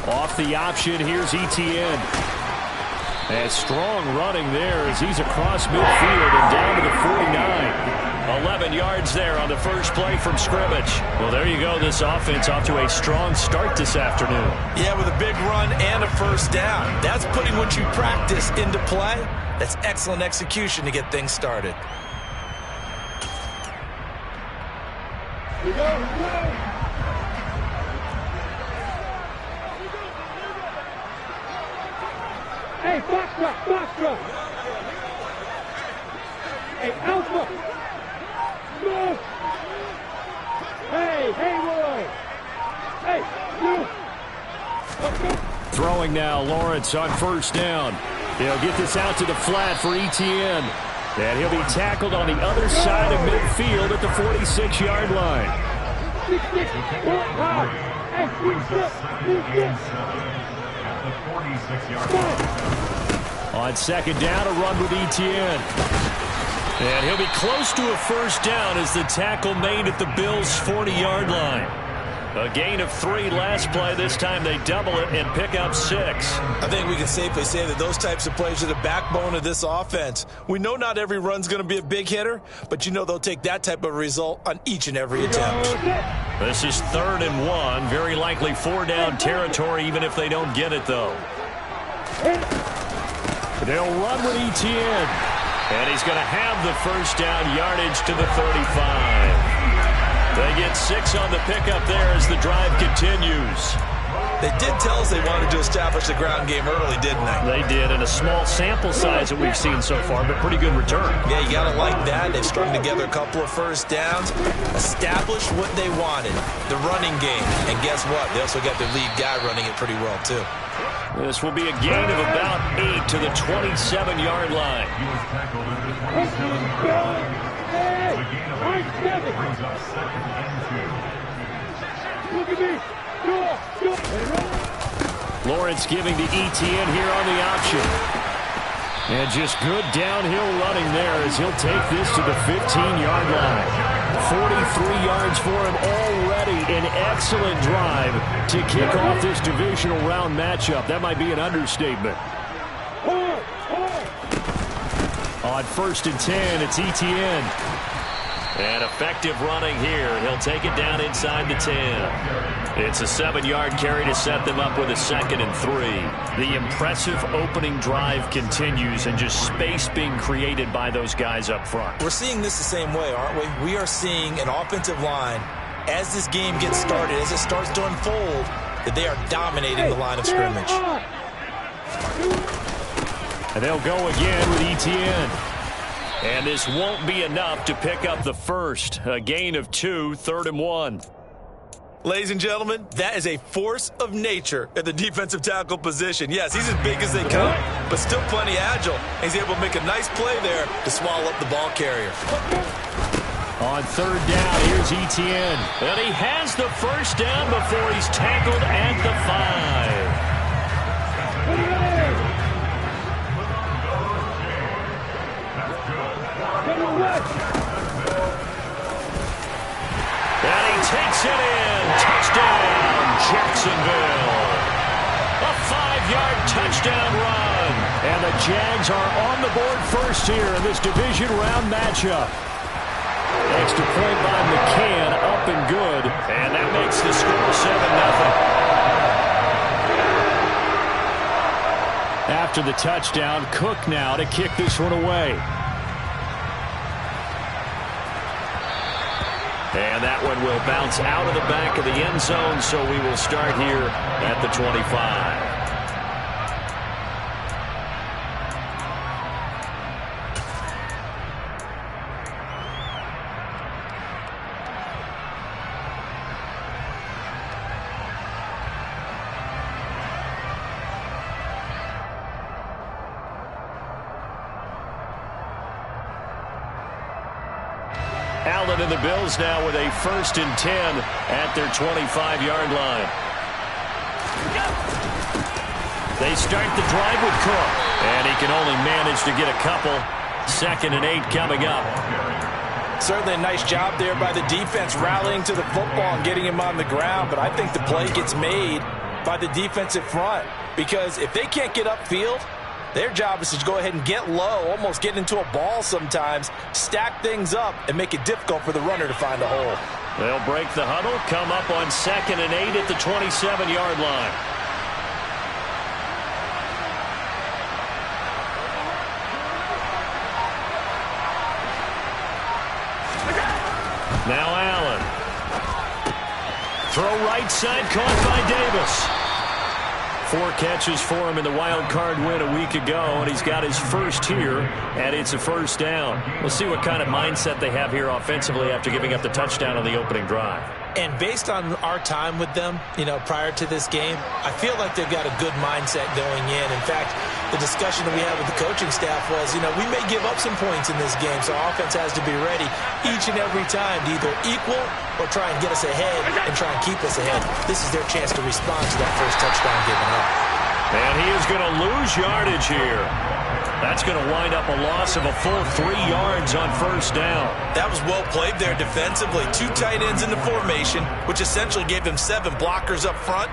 Off the option, here's Etienne. And strong running there as he's across midfield and down to the 49. 11 yards there on the first play from scrimmage. Well, there you go. This offense off to a strong start this afternoon. Yeah, with a big run and a first down. That's putting what you practice into play. That's excellent execution to get things started. Here we go. Hey, Foxtrot. Hey, Alpha. Move. Hey, Roy. Hey, you. Throwing now, Lawrence on first down. He'll get this out to the flat for Etienne. And he'll be tackled on the other side of midfield at the 46-yard line. On second down, a run with Etienne. And he'll be close to a first down as the tackle made at the Bills' 40-yard line. A gain of 3 last play. This time they double it and pick up 6. I think we can safely say that those types of plays are the backbone of this offense. We know not every run's going to be a big hitter, but you know they'll take that type of result on each and every attempt. This is 3rd and 1. Very likely 4-down territory, even if they don't get it, though. They'll run with Etienne. And he's going to have the first down yardage to the 35. They get 6 on the pickup there as the drive continues. They did tell us they wanted to establish the ground game early, didn't they? They did, in a small sample size that we've seen so far, but pretty good return. Yeah, you got to like that. They've strung together a couple of first downs, established what they wanted, the running game. And guess what? They also got their lead guy running it pretty well, too. This will be a gain of about 8 to the 27-yard line. Look at me. Lawrence giving to Etienne here on the option. And just good downhill running there as he'll take this to the 15-yard line. 43 yards for him already. An excellent drive to kick off this divisional round matchup. That might be an understatement. On 1st and 10, it's Etienne. And effective running here. He'll take it down inside the 10. It's a 7-yard carry to set them up with a 2nd and 3. The impressive opening drive continues and just space being created by those guys up front. We're seeing this the same way, aren't we? We are seeing an offensive line, as this game gets started, as it starts to unfold, that they are dominating the line of scrimmage. And they'll go again with Etienne. And this won't be enough to pick up the first. A gain of 2, 3rd and 1. Ladies and gentlemen, that is a force of nature at the defensive tackle position. Yes, he's as big as they come, but still plenty agile. He's able to make a nice play there to swallow up the ball carrier. On 3rd down, here's Etienne. And he has the first down before he's tackled at the 5. And he takes it in. Touchdown, Jacksonville. A 5-yard touchdown run. And the Jags are on the board first here in this division round matchup. Extra point by McCann, up and good. And that makes the score 7-0. After the touchdown, Cook now to kick this one away. And that one will bounce out of the back of the end zone, so we will start here at the 25. Allen and the Bills now with a 1st and 10 at their 25-yard line. They start the drive with Cook, and he can only manage to get a couple. 2nd and 8 coming up. Certainly a nice job there by the defense rallying to the football and getting him on the ground, but I think the play gets made by the defensive front because if they can't get upfield, their job is to go ahead and get low, almost get into a ball sometimes, stack things up, and make it difficult for the runner to find a hole. They'll break the huddle, come up on 2nd and 8 at the 27-yard line. Now Allen. Throw right side, caught by Davis. 4 catches for him in the wild card win a week ago, and he's got his first here, and it's a first down. We'll see what kind of mindset they have here offensively after giving up the touchdown on the opening drive. And based on our time with them, prior to this game, I feel like they've got a good mindset going in. In fact, the discussion that we had with the coaching staff was, we may give up some points in this game, so our offense has to be ready each and every time to either equal or try and get us ahead and try and keep us ahead. This is their chance to respond to that first touchdown given up. And he is going to lose yardage here. That's going to wind up a loss of a full 3 yards on first down. That was well played there defensively. 2 tight ends in the formation, which essentially gave them 7 blockers up front.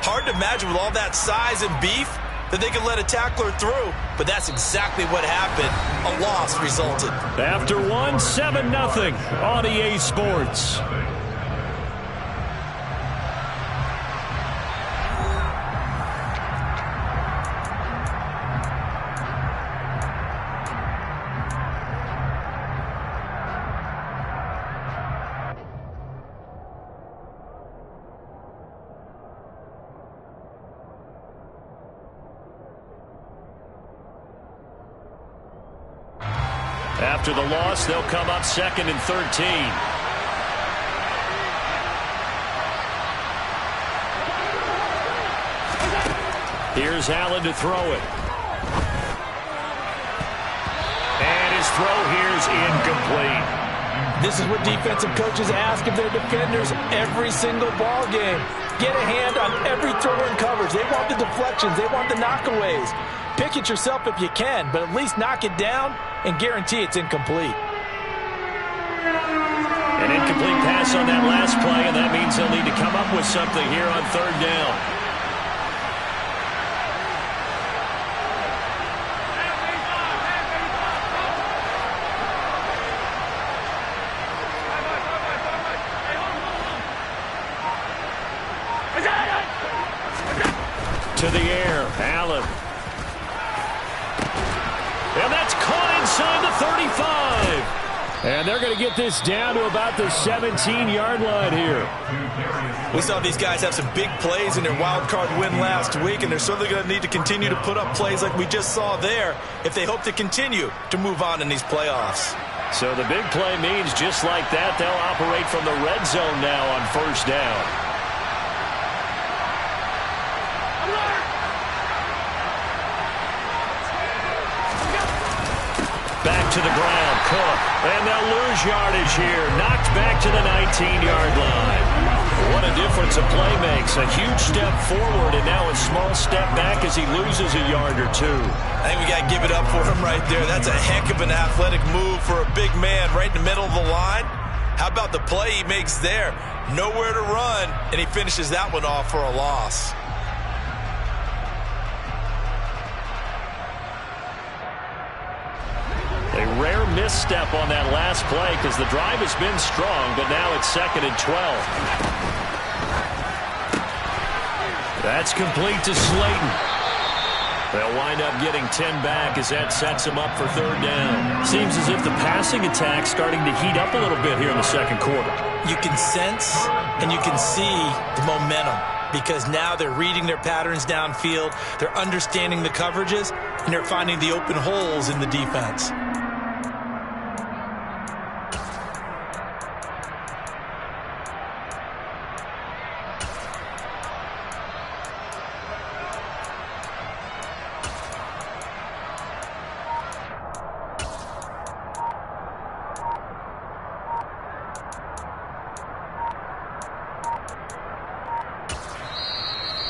Hard to imagine with all that size and beef that they could let a tackler through, but that's exactly what happened. A loss resulted. After 1, 7-0 on EA Sports. After the loss, they'll come up 2nd and 13. Here's Allen to throw it. And his throw here's incomplete. This is what defensive coaches ask of their defenders every single ball game. Get a hand on every throw in coverage. They want the deflections. They want the knockaways. Pick it yourself if you can, but at least knock it down and guarantee it's incomplete. An incomplete pass on that last play, and that means they'll need to come up with something here on 3rd down. To the air, Allen. And that's caught inside the 35. And they're going to get this down to about the 17-yard line here. We saw these guys have some big plays in their wild card win last week, and they're certainly going to need to continue to put up plays like we just saw there if they hope to continue to move on in these playoffs. So the big play means just like that, they'll operate from the red zone now on first down. Back to the ground, Cook. And they'll lose yardage here. Knocked back to the 19-yard line. What a difference a play makes. A huge step forward and now a small step back as he loses a yard or 2. I think we got to give it up for him right there. That's a heck of an athletic move for a big man right in the middle of the line. How about the play he makes there? Nowhere to run, and he finishes that one off for a loss. A rare misstep on that last play because the drive has been strong, but now it's 2nd and 12. That's complete to Slayton. They'll wind up getting 10 back as that sets them up for 3rd down. Seems as if the passing attack's starting to heat up a little bit here in the 2nd quarter. You can sense and you can see the momentum because now they're reading their patterns downfield, they're understanding the coverages, and they're finding the open holes in the defense.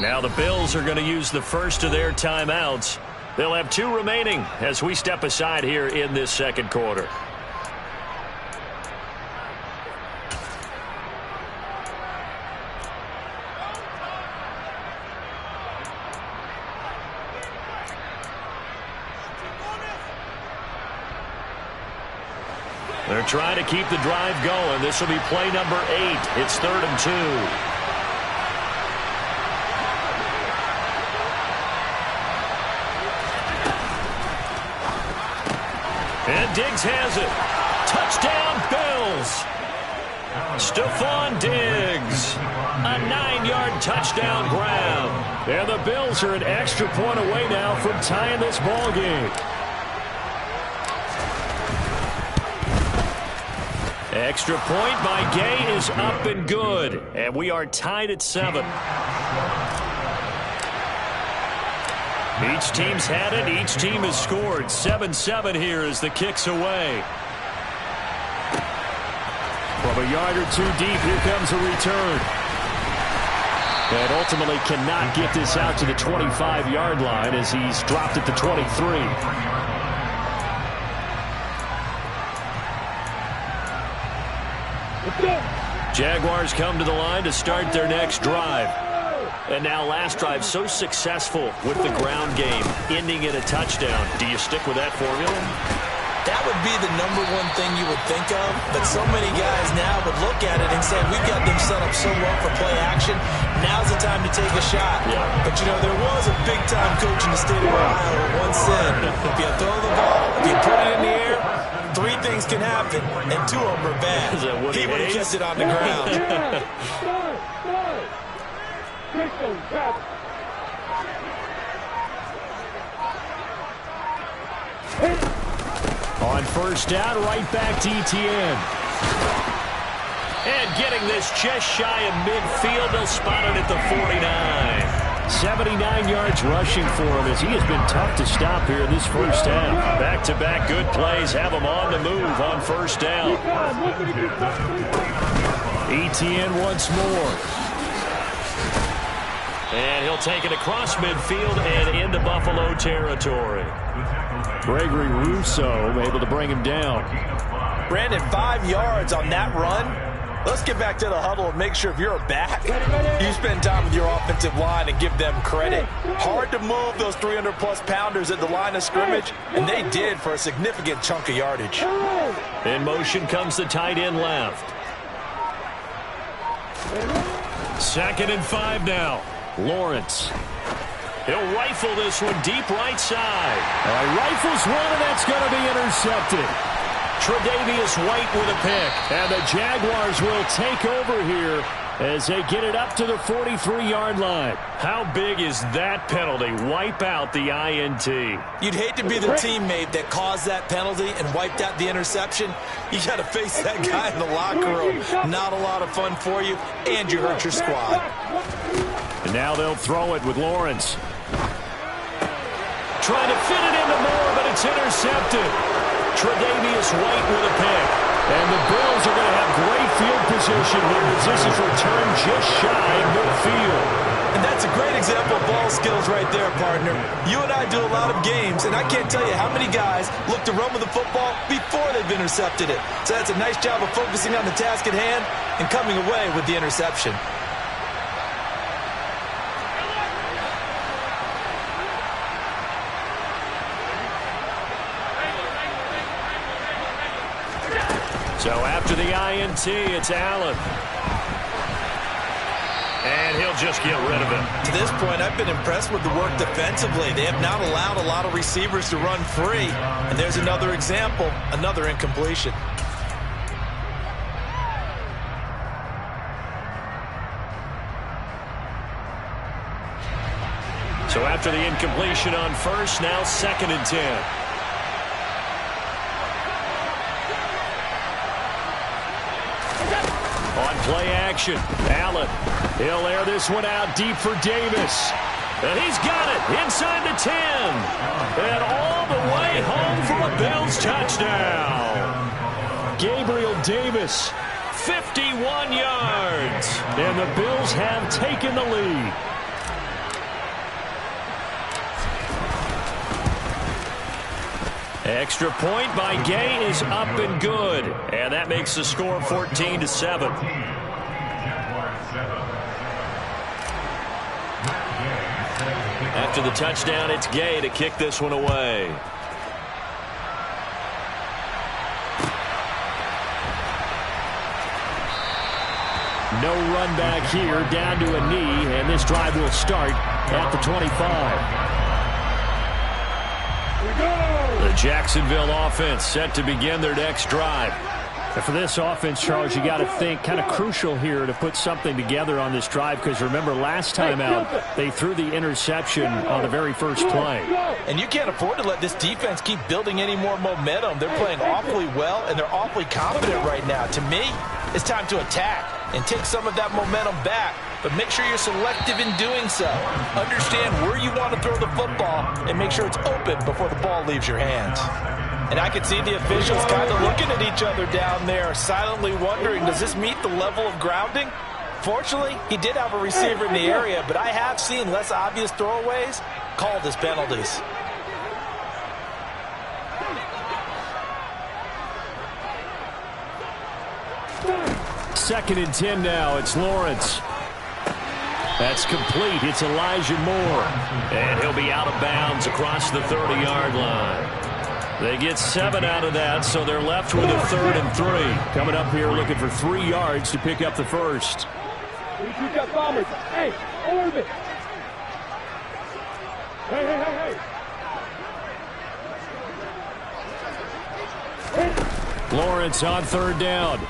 Now the Bills are going to use the first of their timeouts. They'll have 2 remaining as we step aside here in this 2nd quarter. They're trying to keep the drive going. This will be play number 8. It's 3rd and 2. And Diggs has it. Touchdown, Bills. Stephon Diggs. A 9-yard touchdown grab. And the Bills are an extra point away now from tying this ball game. Extra point by Gay is up and good. And we are tied at 7. Each team's had it. Each team has scored. 7-7 here as the kick's away. From a yard or two deep, here comes a return. And ultimately cannot get this out to the 25-yard line as he's dropped at the 23. Jaguars come to the line to start their next drive. And now last drive so successful with the ground game, ending in a touchdown. Do you stick with that formula? That would be the #1 thing you would think of, but so many guys now would look at it and say, we've got them set up so well for play action, now's the time to take a shot. Yeah. But, you know, there was a big-time coach in the state of Ohio who once said, if you throw the ball, if you put it in the air, 3 things can happen, and 2 of them are bad. He would have kept it on the ground. On first down, right back to ETN. And getting this just shy of midfield, they'll spot it at the 49. 79 yards rushing for him as he has been tough to stop here in this first half. Back-to-back good plays have him on the move on first down. ETN once more. And he'll take it across midfield and into Buffalo territory. Gregory Rousseau able to bring him down. Brandon, 5 yards on that run. Let's get back to the huddle and make sure if you're a back, you spend time with your offensive line and give them credit. Hard to move those 300-plus pounders at the line of scrimmage, and they did for a significant chunk of yardage. In motion comes the tight end left. 2nd and 5 now. Lawrence. He'll rifle this one deep right side. Rifles one, and that's going to be intercepted. Tre'Davious White with a pick. And the Jaguars will take over here as they get it up to the 43-yard line. How big is that penalty? Wipe out the INT. You'd hate to be the teammate that caused that penalty and wiped out the interception. You got to face that guy in the locker room. Not a lot of fun for you, and you hurt your squad. And now they'll throw it with Lawrence. Trying to fit it into Moore, but it's intercepted. Tre'Davious White with a pick. And the Bills are going to have great field position here as this is returned just shy of midfield. And that's a great example of ball skills right there, partner. You and I do a lot of games, and I can't tell you how many guys look to run with the football before they've intercepted it. So that's a nice job of focusing on the task at hand and coming away with the interception. So after the INT, it's Allen. And he'll just get rid of it. To this point, I've been impressed with the work defensively. They have not allowed a lot of receivers to run free. And there's another example, another incompletion. So after the incompletion on first, now 2nd and 10. On play action, Allen. He'll air this one out deep for Davis. And he's got it inside the 10. And all the way home for a Bills touchdown. Gabriel Davis, 51 yards. And the Bills have taken the lead. Extra point by Gay is up and good. And that makes the score 14-7. After the touchdown, it's Gay to kick this one away. No run back here, down to a knee, and this drive will start at the 25. The Jacksonville offense set to begin their next drive. And for this offense, Charles, you got to think kind of crucial here to put something together on this drive, because remember last time out they threw the interception on the very first play. And you can't afford to let this defense keep building any more momentum. They're playing awfully well, and they're awfully confident right now. To me, it's time to attack and take some of that momentum back, but make sure you're selective in doing so. Understand where you want to throw the football and make sure it's open before the ball leaves your hands. And I could see the officials kind of looking at each other down there, silently wondering, does this meet the level of grounding? Fortunately, he did have a receiver in the area, but I have seen less obvious throwaways called as penalties. Second and 10 now. It's Lawrence. That's complete. It's Elijah Moore. And he'll be out of bounds across the 30-yard line. They get 7 out of that, so they're left with a 3rd and 3. Coming up here looking for 3 yards to pick up the first. Hey, orbit. Hey. Lawrence on 3rd down.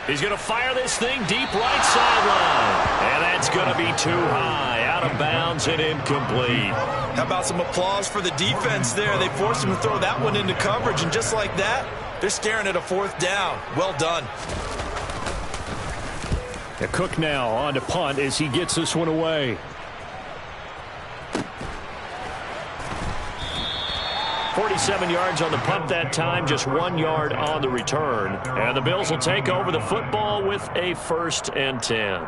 He's going to fire this thing deep right sideline. And that's going to be too high. Out of bounds and incomplete. How about some applause for the defense there? They forced him to throw that one into coverage, and just like that, they're staring at a 4th down. Well done. A Cook now on to punt as he gets this one away. 47 yards on the punt that time, just 1 yard on the return. And the Bills will take over the football with a 1st and 10.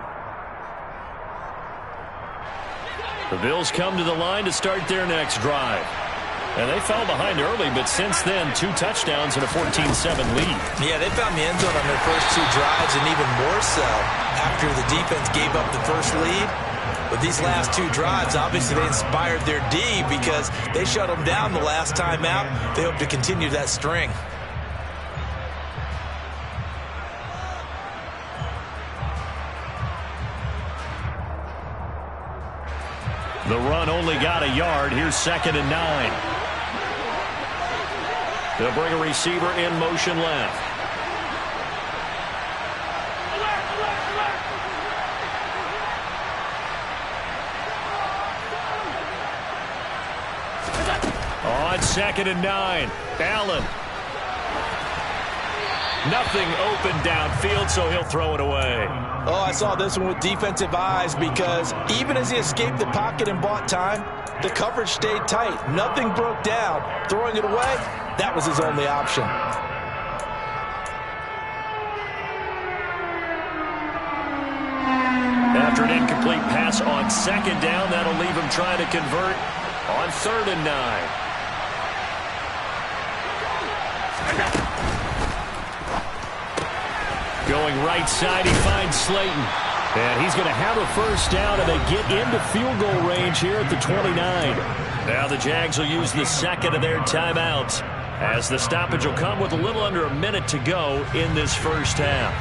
The Bills come to the line to start their next drive. And they fell behind early, but since then, 2 touchdowns and a 14-7 lead. Yeah, they found the end zone on their first 2 drives, and even more so after the defense gave up the first lead. But these last 2 drives, obviously they inspired their D because they shut them down the last time out. They hope to continue that string. The run only got a yard. Here's 2nd and 9. They'll bring a receiver in motion left. On 2nd and 9, Allen. Nothing open downfield, so he'll throw it away. Oh, I saw this one with defensive eyes because even as he escaped the pocket and bought time, the coverage stayed tight. Nothing broke down. Throwing it away, that was his only option. After an incomplete pass on 2nd down, that'll leave him trying to convert on 3rd and 9. Going right side, he finds Slayton. And he's going to have a 1st down, and they get into field goal range here at the 29. Now the Jags will use the 2nd of their timeouts, as the stoppage will come with a little under a minute to go in this first half.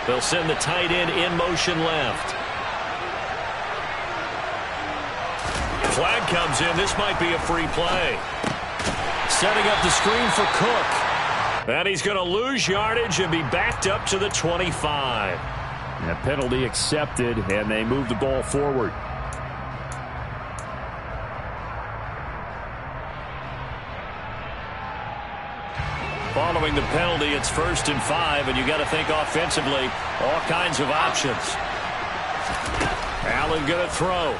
They'll send the tight end in motion left. Flag comes in. This might be a free play. Setting up the screen for Cook. And he's going to lose yardage and be backed up to the 25. And a penalty accepted, and they move the ball forward. Following the penalty, it's 1st and 5, and you got to think offensively, all kinds of options. Allen going to throw.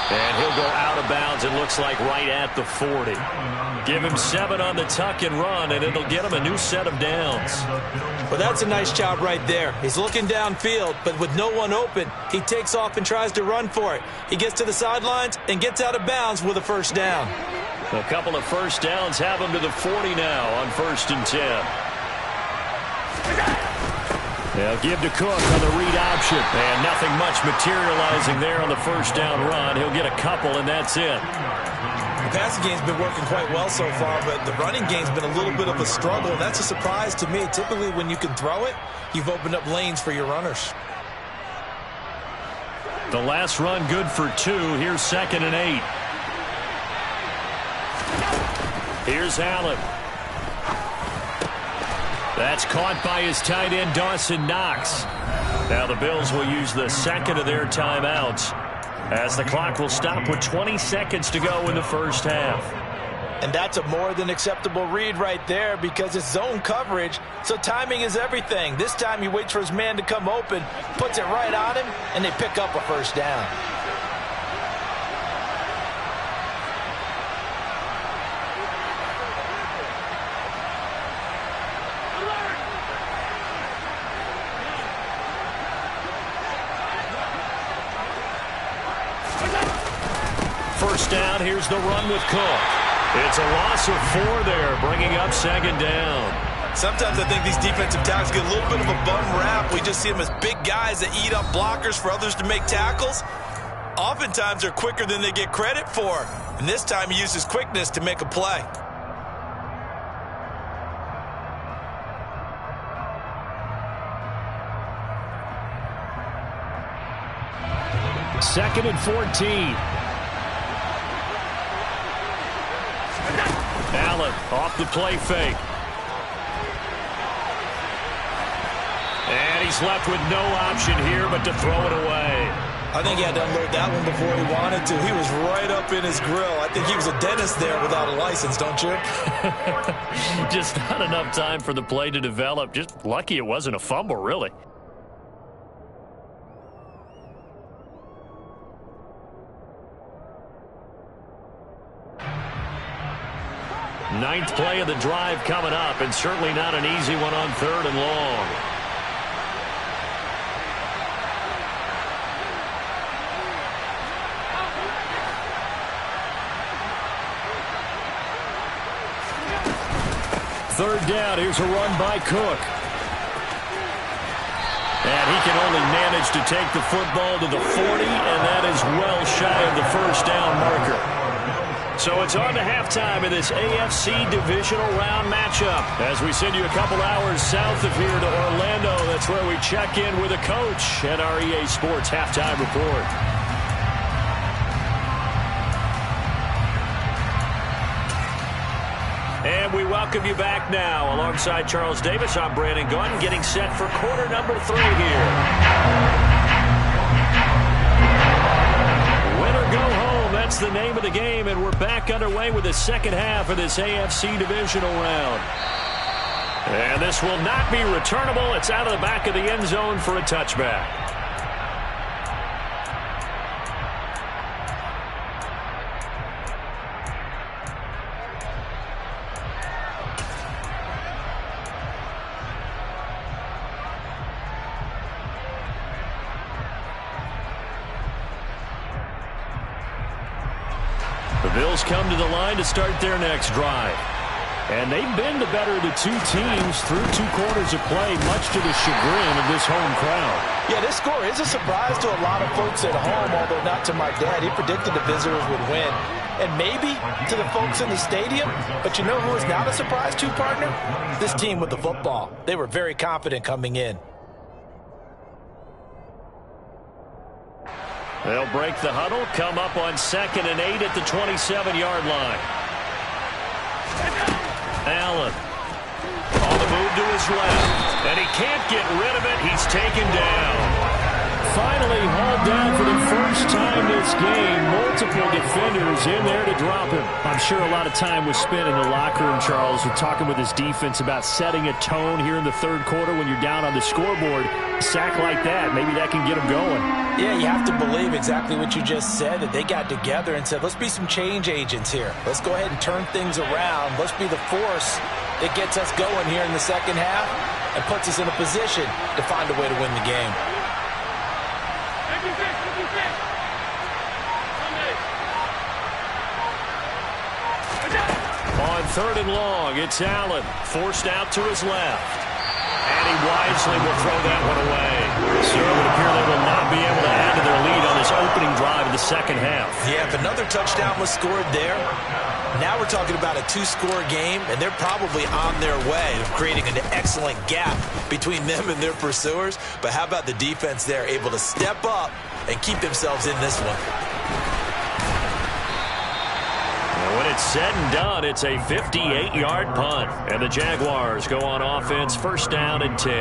And he'll go out of bounds, it looks like right at the 40. Give him 7 on the tuck and run, and it'll get him a new set of downs. Well, that's a nice job right there. He's looking downfield, but with no one open, he takes off and tries to run for it. He gets to the sidelines and gets out of bounds with a 1st down. A couple of 1st downs have him to the 40 now on 1st and 10. They'll give to Cook on the read option. And nothing much materializing there on the first down run. He'll get a couple, and that's it. The passing game's been working quite well so far, but the running game's been a little bit of a struggle, and that's a surprise to me. Typically, when you can throw it, you've opened up lanes for your runners. The last run good for 2. Here's 2nd and 8. Here's Allen. That's caught by his tight end, Dawson Knox. Now the Bills will use the second of their timeouts as the clock will stop with 20 seconds to go in the first half. And that's a more than acceptable read right there because it's zone coverage, so timing is everything. This time he waits for his man to come open, puts it right on him, and they pick up a first down. First down, here's the run with Cook. It's a loss of 4 there, bringing up 2nd down. Sometimes I think these defensive tackles get a little bit of a bum rap. We just see them as big guys that eat up blockers for others to make tackles. Oftentimes they're quicker than they get credit for. And this time he uses quickness to make a play. Second and 14. Allen off the play fake. And he's left with no option here but to throw it away. I think he had to unload that one before he wanted to. He was right up in his grill. I think he was a dentist there without a license, don't you? Just not enough time for the play to develop. Just lucky it wasn't a fumble, really. Ninth play of the drive coming up, and certainly not an easy one on 3rd and long. Third down, here's a run by Cook. And he can only manage to take the football to the 40, and that is well shy of the first down marker. So it's on to halftime in this AFC divisional round matchup. As we send you a couple hours south of here to Orlando, that's where we check in with a coach at our EA Sports Halftime Report. And we welcome you back now. Alongside Charles Davis, I'm Brandon Gaudin, getting set for quarter number 3 here. Win or go home, that's the name of the game, and we're back underway with the second half of this AFC divisional round. And this will not be returnable. It's out of the back of the end zone for a touchback. The Bills come to the line to start their next drive. And they've been the better of the 2 teams through 2 quarters of play, much to the chagrin of this home crowd. Yeah, this score is a surprise to a lot of folks at home, although not to my dad. He predicted the visitors would win. And maybe to the folks in the stadium. But you know who is not a surprise to, partner? This team with the football. They were very confident coming in. They'll break the huddle, come up on 2nd and 8 at the 27-yard line. Allen on the move to his left, and he can't get rid of it. He's taken down. Finally hauled down for the first time this game. Multiple defenders in there to drop him. I'm sure a lot of time was spent in the locker room, Charles, with talking with his defense about setting a tone here in the 3rd quarter when you're down on the scoreboard. A sack like that, maybe that can get them going. Yeah, you have to believe exactly what you just said, that they got together and said, let's be some change agents here. Let's go ahead and turn things around. Let's be the force that gets us going here in the second half and puts us in a position to find a way to win the game. On 3rd and long, it's Allen, forced out to his left. And he wisely will throw that one away. So it would appear they will not be able to add to their lead on this opening drive of the second half. Yeah, if another touchdown was scored there, now we're talking about a two-score game, and they're probably on their way of creating an excellent gap between them and their pursuers. But how about the defense there, able to step up and keep themselves in this one? When it's said and done, it's a 58-yard punt. And the Jaguars go on offense, first down and 10.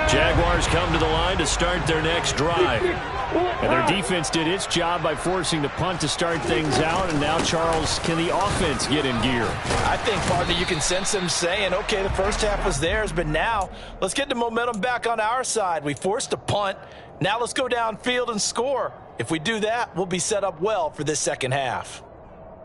Jaguars come to the line to start their next drive. And their defense did its job by forcing the punt to start things out. And now, Charles, can the offense get in gear? I think, partner, you can sense them saying, okay, the first half was theirs, but now let's get the momentum back on our side. We forced a punt. Now let's go downfield and score. If we do that, we'll be set up well for this second half.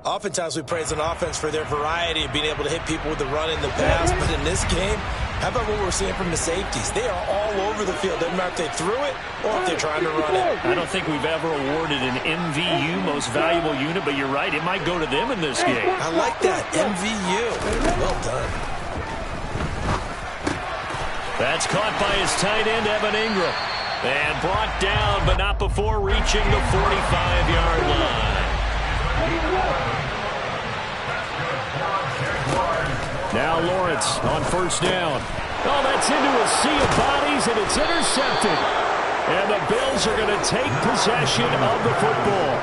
Oftentimes we praise an offense for their variety of being able to hit people with the run in the pass, but in this game, how about what we're seeing from the safeties? They are all over the field. Doesn't matter if they threw it or if they're trying to run it. I don't think we've ever awarded an MVU, most valuable unit, but you're right, it might go to them in this game. I like that, MVU. Well done. That's caught by his tight end, Evan Ingram. And brought down, but not before reaching the 45-yard line. Now Lawrence on first down. Oh, that's into a sea of bodies, and it's intercepted. And the Bills are going to take possession of the football.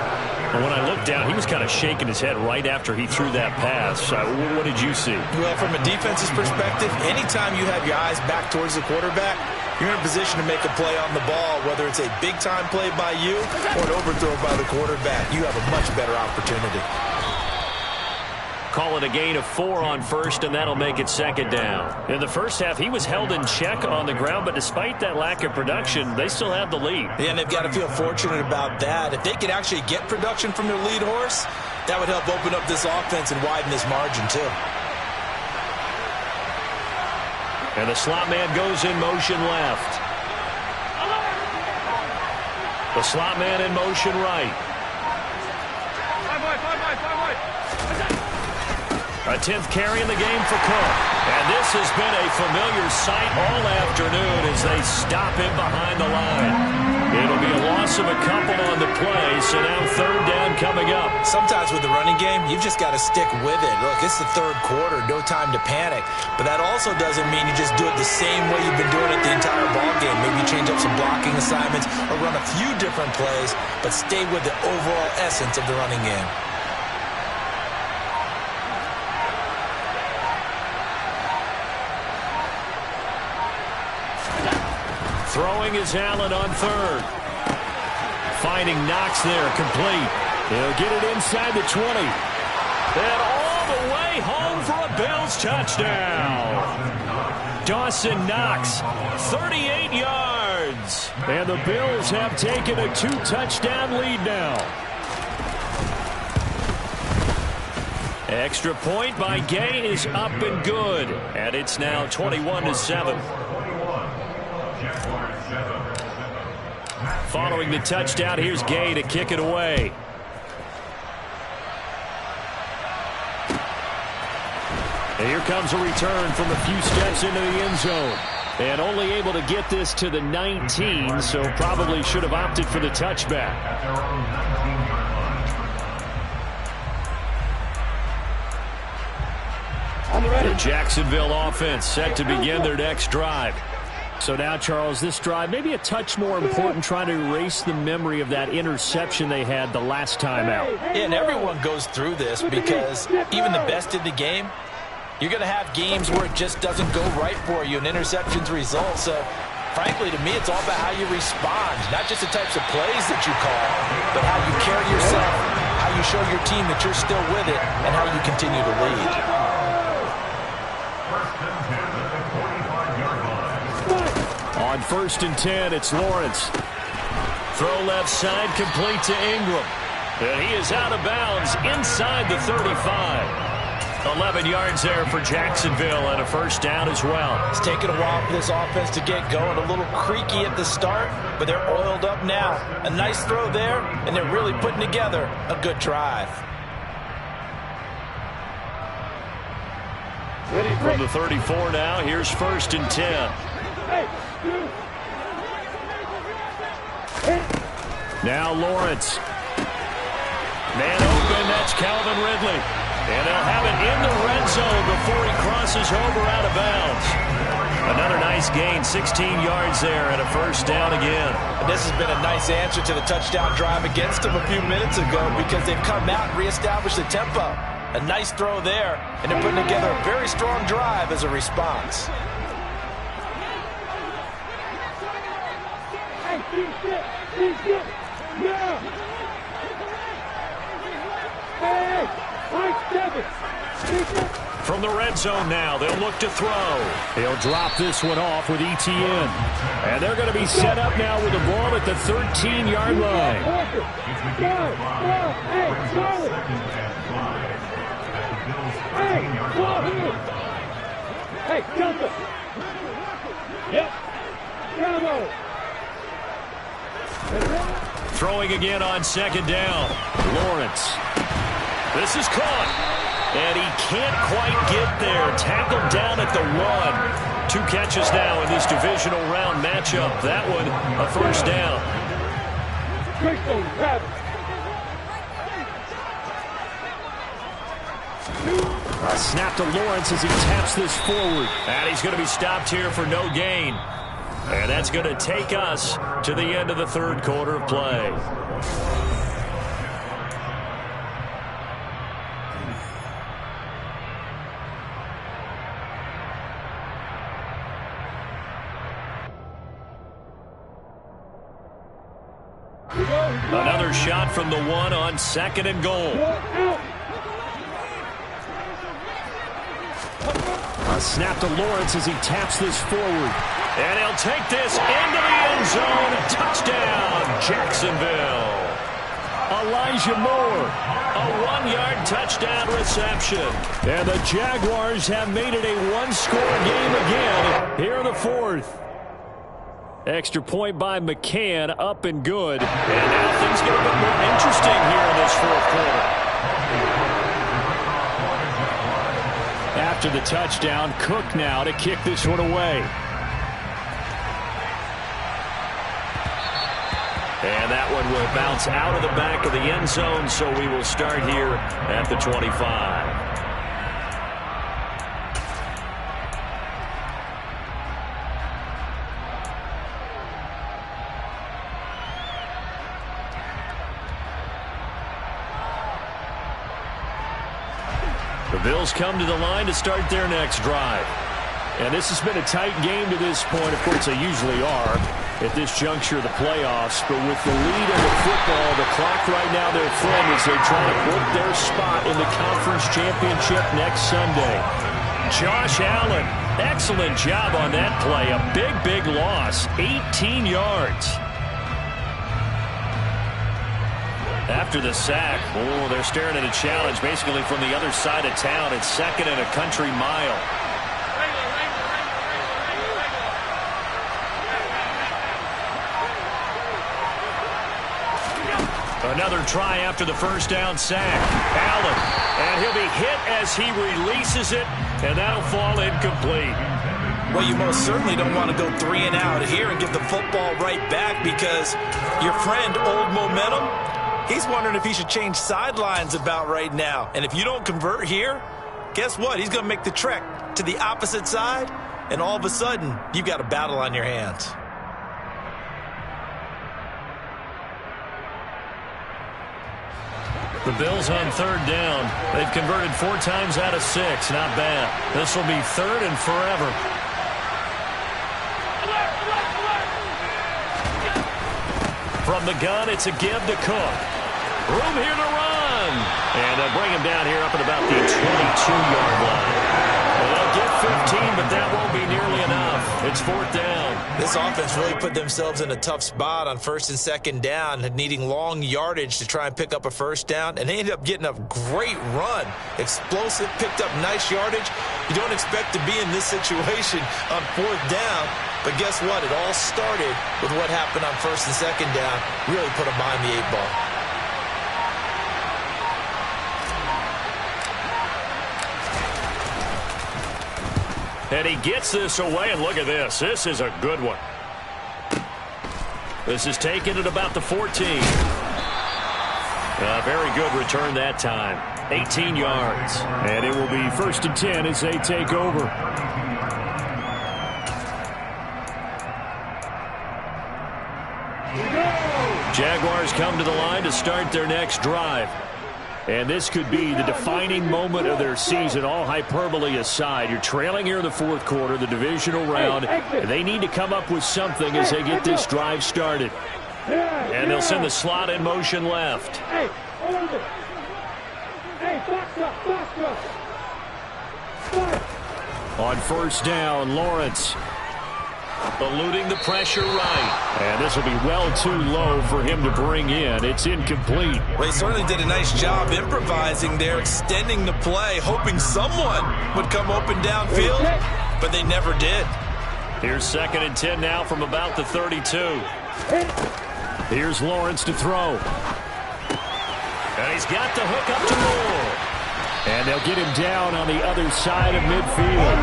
And when I looked down, he was kind of shaking his head right after he threw that pass. What did you see? Well, from a defense's perspective, anytime you have your eyes back towards the quarterback, you're in a position to make a play on the ball, whether it's a big-time play by you or an overthrow by the quarterback. You have a much better opportunity. Call it a gain of 4 on first, and that'll make it second down. In the first half, he was held in check on the ground, but despite that lack of production, they still have the lead. Yeah, and they've got to feel fortunate about that. If they could actually get production from their lead horse, that would help open up this offense and widen this margin, too. And the slot man goes in motion left. The slot man in motion right. A 10th carry in the game for Cook. And this has been a familiar sight all afternoon as they stop him behind the line. It'll be a loss of a couple on the play, so now third down coming up. Sometimes with the running game, you've just got to stick with it. Look, it's the third quarter, no time to panic. But that also doesn't mean you just do it the same way you've been doing it the entire ball game. Maybe you change up some blocking assignments or run a few different plays, but stay with the overall essence of the running game. Throwing is Allen on third. Finding Knox there, complete. He'll get it inside the 20. And all the way home for a Bills touchdown. Dawson Knox, 38 yards. And the Bills have taken a 2-touchdown lead now. Extra point by Gay is up and good. And it's now 21-7. Following the touchdown, here's Gay to kick it away. And here comes a return from a few steps into the end zone. And only able to get this to the 19, so probably should have opted for the touchback. The Jacksonville offense set to begin their next drive. So now, Charles, this drive maybe a touch more important, trying to erase the memory of that interception they had the last time out. Yeah, and everyone goes through this because even the best in the game, you're going to have games where it just doesn't go right for you and interceptions result. So, frankly, to me, it's all about how you respond, not just the types of plays that you call, but how you carry yourself, how you show your team that you're still with it, and how you continue to lead. On 1st and 10, it's Lawrence. Throw left side, complete to Ingram. And he is out of bounds inside the 35. 11 yards there for Jacksonville and a first down as well. It's taken a while for this offense to get going. A little creaky at the start, but they're oiled up now. A nice throw there, and they're really putting together a good drive. From the 34 now, here's 1st and 10. Now Lawrence. Man open, that's Calvin Ridley. And they'll have it in the red zone before he crosses over out of bounds. Another nice gain, 16 yards there and a 1st down again. And this has been a nice answer to the touchdown drive against them a few minutes ago because they've come out and reestablished the tempo. A nice throw there, and they're putting together a very strong drive as a response. From the red zone now, they'll look to throw. He'll drop this one off with ETN. And they're going to be set up now with the ball at the 13-yard line. Hey, jump it. Yep. Bravo. Throwing again on 2nd down. Lawrence. This is caught. And he can't quite get there. Tackled down at the 1. 2 catches now in this divisional round matchup. That one, a 1st down. Great one, Travis. A snap to Lawrence as he taps this forward. And he's going to be stopped here for no gain. And that's going to take us to the end of the 3rd quarter of play. Another shot from the 1 on 2nd and goal. A snap to Lawrence as he taps this forward. And he'll take this into the end zone. Touchdown, Jacksonville. Elijah Moore, a 1-yard touchdown reception. And the Jaguars have made it a 1-score game again here in the 4th. Extra point by McCann, up and good. And now things get a bit more interesting here in this 4th quarter. After the touchdown, Cook now to kick this one away. And that one will bounce out of the back of the end zone, so we will start here at the 25. The Bills come to the line to start their next drive. And this has been a tight game to this point. Of course, they usually are at this juncture of the playoffs. But with the lead in the football, the clock right now, their friend, as they try to book their spot in the conference championship next Sunday. Josh Allen, excellent job on that play. A big, big loss, 18 yards. After the sack, they're staring at a challenge basically from the other side of town. It's 2nd and a country mile. Another try after the 1st down sack. Allen, and he'll be hit as he releases it, and that'll fall incomplete. Well, you most certainly don't want to go 3 and out here and give the football right back because your friend, Old Momentum, he's wondering if he should change sidelines about right now. And if you don't convert here, guess what? He's going to make the trek to the opposite side, and all of a sudden, you've got a battle on your hands. The Bills on 3rd down. They've converted 4 times out of 6. Not bad. This will be 3rd and forever. From the gun, it's a give to Cook. Room here to run. And they'll bring him down here up at about the 22-yard line. Well, they'll get 15, but that won't be nearly enough. It's 4th down. This offense really put themselves in a tough spot on 1st and 2nd down, needing long yardage to try and pick up a 1st down, and they ended up getting a great run. Explosive, picked up nice yardage. You don't expect to be in this situation on 4th down, but guess what? It all started with what happened on 1st and 2nd down. Really put them behind the 8 ball. And he gets this away, and look at this. This is a good one. This is taken at about the 14. A very good return that time. 18 yards. And it will be 1st and 10 as they take over. Jaguars come to the line to start their next drive. And this could be the defining moment of their season, all hyperbole aside. You're trailing here in the 4th quarter, the divisional round, and they need to come up with something as they get this drive started. And they'll send the slot in motion left. Hey, hold it. Hey, box up, box up. On 1st down, Lawrence. Eluding the pressure right. And this will be well too low for him to bring in. It's incomplete. Well, he certainly did a nice job improvising there, extending the play, hoping someone would come open downfield, but they never did. Here's 2nd and 10 now from about the 32. Here's Lawrence to throw. And he's got the hook up to Moore. And they'll get him down on the other side of midfield.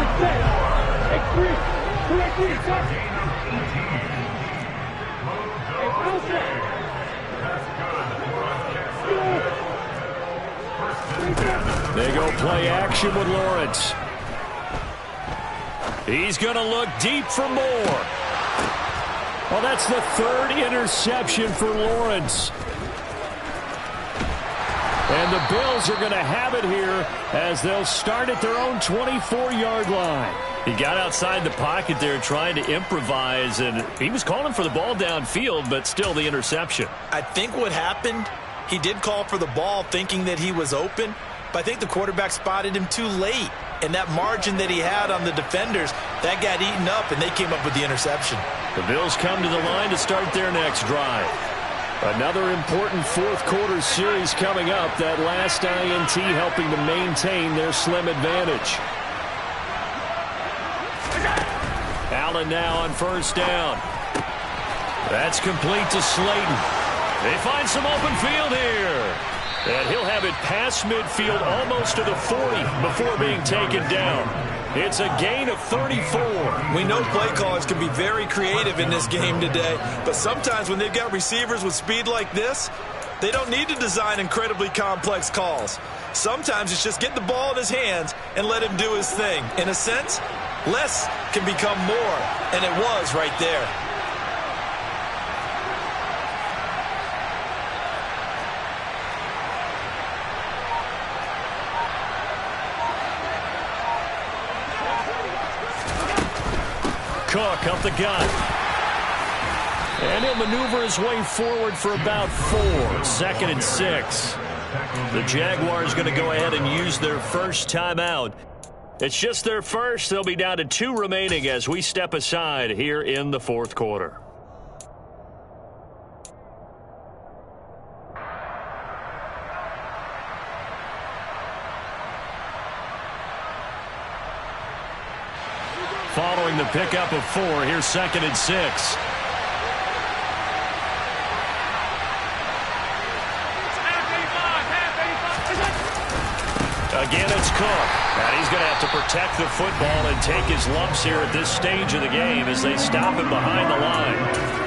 They go play action with Lawrence. He's going to look deep for Moore. Well, that's the 3rd interception for Lawrence. And the Bills are going to have it here as they'll start at their own 24-yard line. He got outside the pocket there trying to improvise, and he was calling for the ball downfield, but still the interception. I think what happened, he did call for the ball thinking that he was open, but I think the quarterback spotted him too late. And that margin that he had on the defenders, that got eaten up, and they came up with the interception. The Bills come to the line to start their next drive. Another important 4th quarter series coming up. That last INT helping to maintain their slim advantage. Allen now on 1st down. That's complete to Slayton. They find some open field here. And he'll have it past midfield almost to the 40 before being taken down. It's a gain of 34. We know play callers can be very creative in this game today, but sometimes when they've got receivers with speed like this, they don't need to design incredibly complex calls. Sometimes it's just get the ball in his hands and let him do his thing. In a sense, less can become more, and it was right there. Cook up the gut. And he'll maneuver his way forward for about 4. 2nd and 6. The Jaguars going to go ahead and use their first timeout. It's just their first. They'll be down to 2 remaining as we step aside here in the 4th quarter. Following the pickup of 4, here's 2nd and 6. Again, it's Cook. And he's going to have to protect the football and take his lumps here at this stage of the game as they stop him behind the line.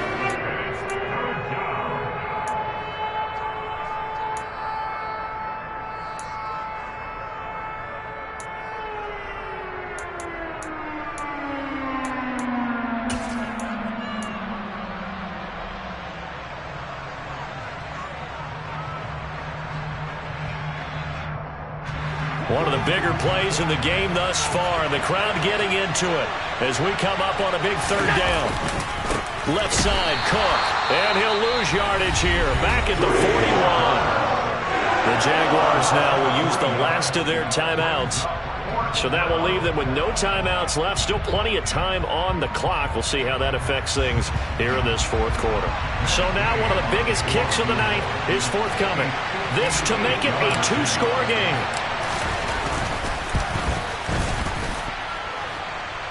One of the bigger plays in the game thus far. The crowd getting into it as we come up on a big 3rd down. Left side, Cook. And he'll lose yardage here. Back at the 41. The Jaguars now will use the last of their timeouts. So that will leave them with no timeouts left. Still plenty of time on the clock. We'll see how that affects things here in this 4th quarter. So now one of the biggest kicks of the night is forthcoming. This to make it a 2-score game.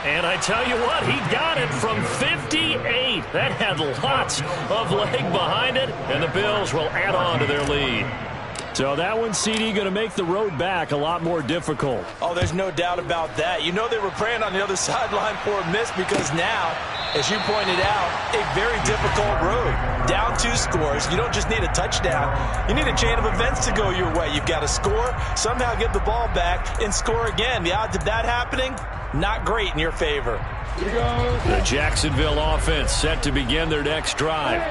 And I tell you what, he got it from 58. That had lots of leg behind it, and the Bills will add on to their lead. So that one, CD, going to make the road back a lot more difficult. Oh, there's no doubt about that. You know they were praying on the other sideline for a miss because now, as you pointed out, a very difficult road. Down 2 scores. You don't just need a touchdown. You need a chain of events to go your way. You've got to score, somehow get the ball back, and score again. The odds of that happening, not great in your favor. The Jacksonville offense set to begin their next drive.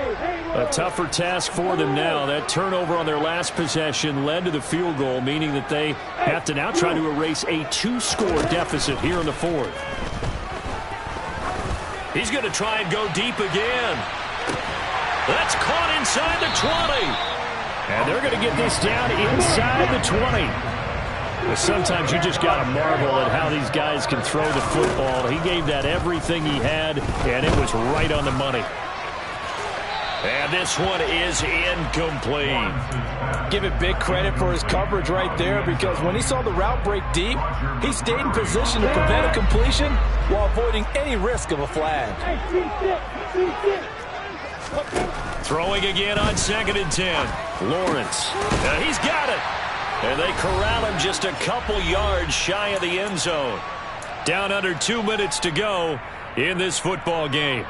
A tougher task for them now. That turnover on their last possession led to the field goal, meaning that they have to now try to erase a 2-score deficit here in the 4th. He's going to try and go deep again. That's caught inside the 20. And they're going to get this down inside the 20. But sometimes you just got to marvel at how these guys can throw the football. He gave that everything he had, and it was right on the money. And this one is incomplete. Give it big credit for his coverage right there, because when he saw the route break deep, he stayed in position to prevent a completion while avoiding any risk of a flag. Throwing again on 2nd and 10. Lawrence. He's got it. And they corral him just a couple yards shy of the end zone. Down under 2 minutes to go in this football game.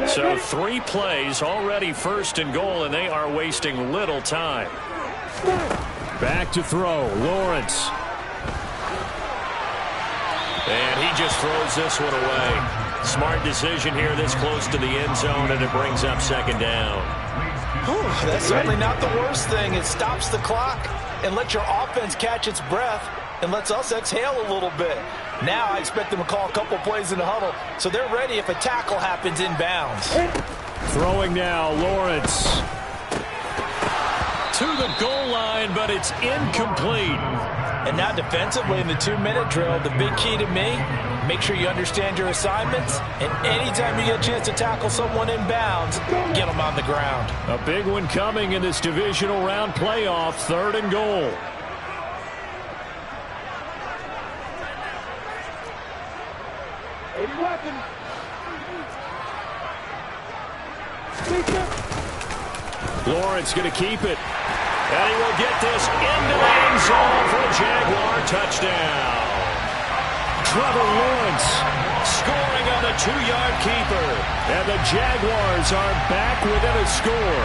So 3 plays, already 1st and goal, and they are wasting little time. Back to throw, Lawrence. And he just throws this one away. Smart decision here this close to the end zone, and it brings up 2nd down. That's certainly not the worst thing. It stops the clock and lets your offense catch its breath and lets us exhale a little bit. Now I expect them to call a couple plays in the huddle, so they're ready if a tackle happens inbounds. Throwing now, Lawrence. To the goal line, but it's incomplete. And now defensively in the 2-minute drill, the big key to me, make sure you understand your assignments, and anytime you get a chance to tackle someone in bounds, get them on the ground. A big one coming in this divisional round playoff, 3rd and goal. Lawrence going to keep it. And he will get this into the end zone for a Jaguar touchdown. Trevor Lawrence scoring on the 2-yard keeper. And the Jaguars are back within a score.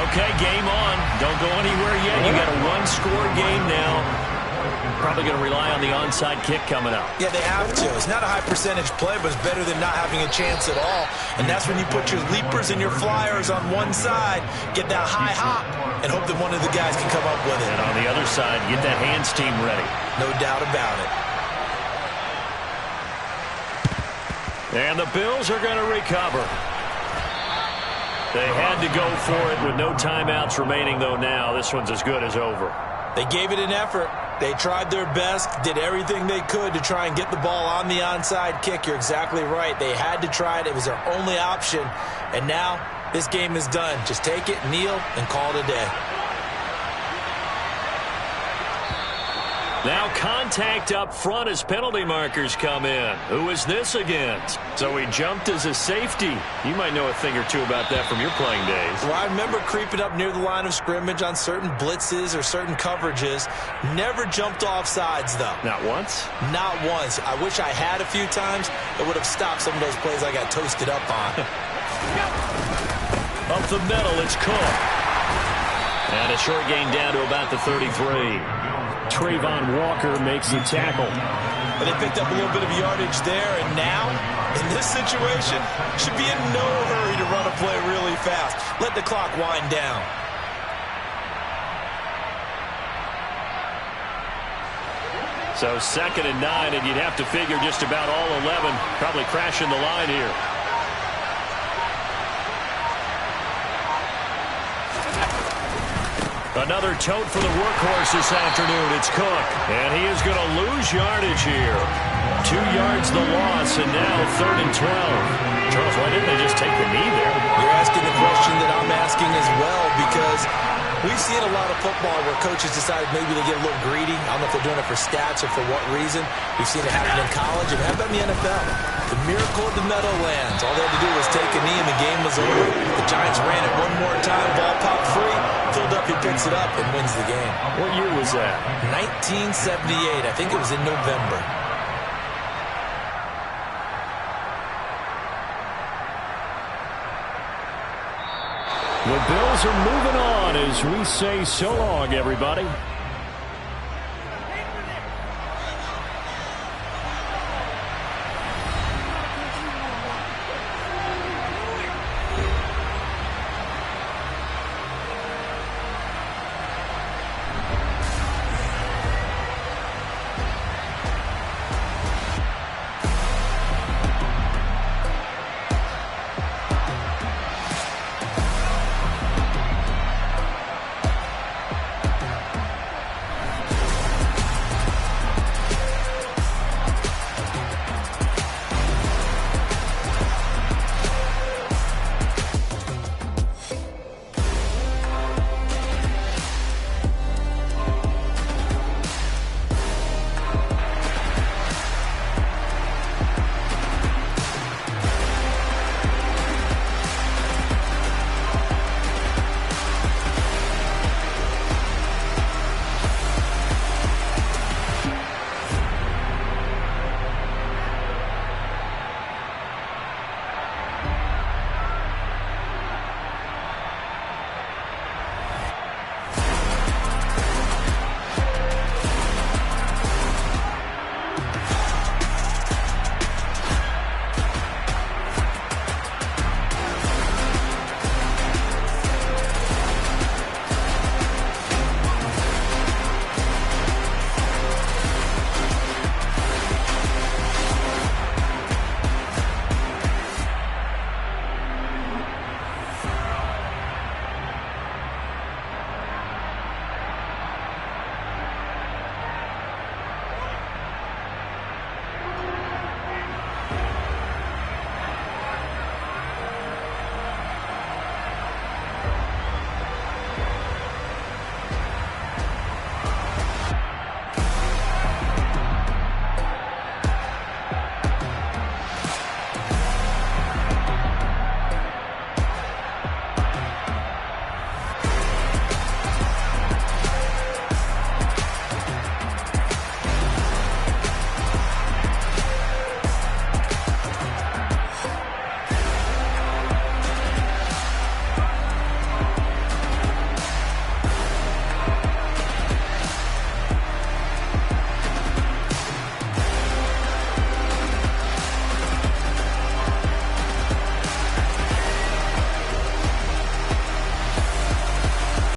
Okay, game on. Don't go anywhere yet. You got a 1-score game now. Probably going to rely on the onside kick coming up. Yeah, they have to. It's not a high percentage play, but it's better than not having a chance at all. And that's when you put your leapers and your flyers on one side, get that high hop, and hope that one of the guys can come up with it. And on the other side, get that hands team ready. No doubt about it. And the Bills are going to recover. They had to go for it with no timeouts remaining, though now. This one's as good as over. They gave it an effort. They tried their best, did everything they could to try and get the ball on the onside kick. You're exactly right. They had to try it. It was their only option. And now this game is done. Just take it, kneel, and call it a day. Now contact up front as penalty markers come in. Who is this against? So he jumped as a safety. You might know a thing or two about that from your playing days. Well, I remember creeping up near the line of scrimmage on certain blitzes or certain coverages. Never jumped off sides, though. Not once? Not once. I wish I had a few times. It would have stopped some of those plays I got toasted up on. Up the middle, it's Cook. And a short gain down to about the 33. Trayvon Walker makes the tackle. But they picked up a little bit of yardage there, and now, in this situation, should be in no hurry to run a play really fast. Let the clock wind down. So 2nd and 9, and you'd have to figure just about all 11 probably crashing the line here. Another tote for the workhorse this afternoon. It's Cook. And he is going to lose yardage here. 2 yards the loss, and now 3rd and 12. Charles, why didn't they just take the knee there? You're asking the question that I'm asking as well, because We've seen a lot of football where coaches decided maybe they get a little greedy. I don't know if they're doing it for stats or for what reason. We've seen it happen in college and happen in the NFL. The miracle of the Meadowlands. All they had to do was take a knee and the game was over. The Giants ran it one more time. Ball popped free. Philadelphia picks it up and wins the game. What year was that? 1978. I think it was in November. The Bills are moving on as we say so long, everybody.